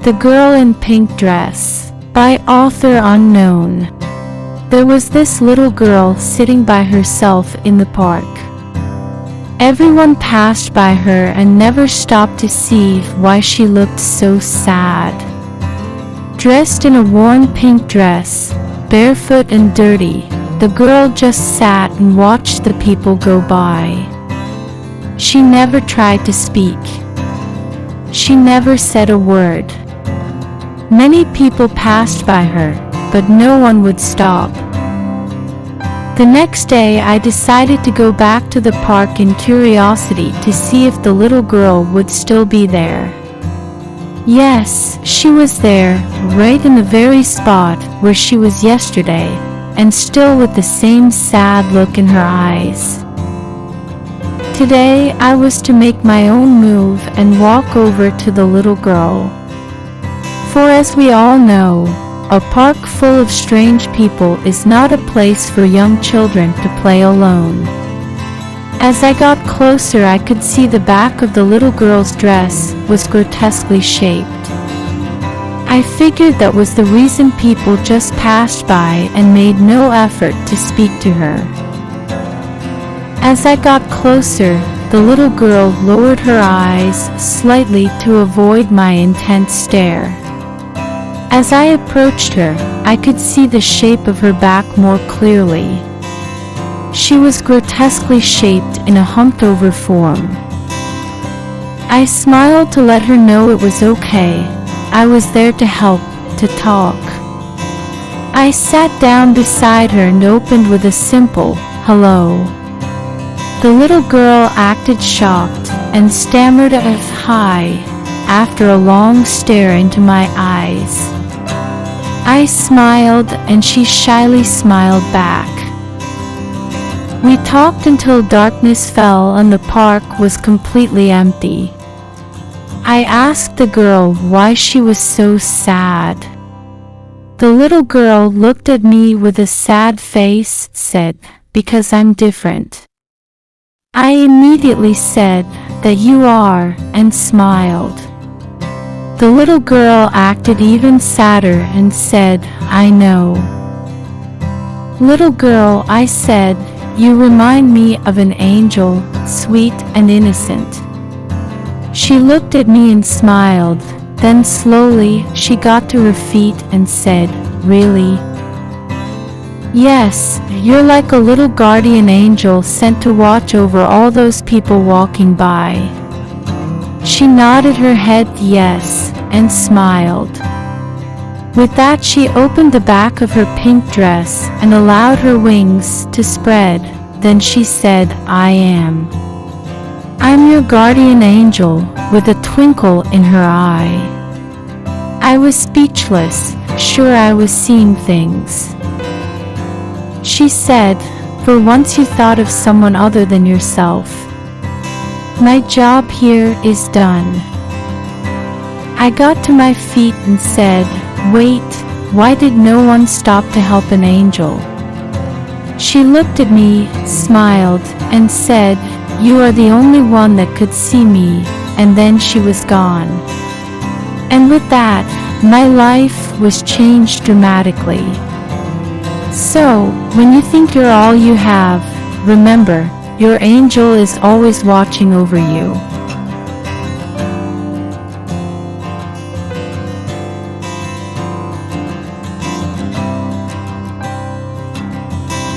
The Girl in Pink Dress, by author unknown. There was this little girl sitting by herself in the park. Everyone passed by her and never stopped to see why she looked so sad. Dressed in a worn pink dress, barefoot and dirty, the girl just sat and watched the people go by. She never tried to speak. She never said a word. Many people passed by her, but no one would stop. The next day I decided to go back to the park in curiosity to see if the little girl would still be there. Yes, she was there, right in the very spot where she was yesterday, and still with the same sad look in her eyes. Today I was to make my own move and walk over to the little girl. For as we all know, a park full of strange people is not a place for young children to play alone. As I got closer, I could see the back of the little girl's dress was grotesquely shaped. I figured that was the reason people just passed by and made no effort to speak to her. As I got closer, the little girl lowered her eyes slightly to avoid my intense stare. As I approached her, I could see the shape of her back more clearly. She was grotesquely shaped in a humped-over form. I smiled to let her know it was okay. I was there to help, to talk. I sat down beside her and opened with a simple, "Hello." The little girl acted shocked and stammered a "hi" after a long stare into my eyes. I smiled and she shyly smiled back. We talked until darkness fell and the park was completely empty. I asked the girl why she was so sad. The little girl looked at me with a sad face, said, "Because I'm different." I immediately said, "That you are," and smiled. The little girl acted even sadder and said, "I know." "Little girl," I said, "you remind me of an angel, sweet and innocent." She looked at me and smiled. Then slowly she got to her feet and said, "Really?" "Yes, you're like a little guardian angel sent to watch over all those people walking by." She nodded her head yes, and smiled. With that she opened the back of her pink dress and allowed her wings to spread. Then she said, I'm your guardian angel," with a twinkle in her eye. I was speechless, sure I was seeing things. She said, "For once you thought of someone other than yourself. My job here is done." I got to my feet and said, "Wait, why did no one stop to help an angel?" She looked at me, smiled, and said, "You are the only one that could see me," and then she was gone. And with that, my life was changed dramatically. So, when you think you're all you have, remember, your angel is always watching over you.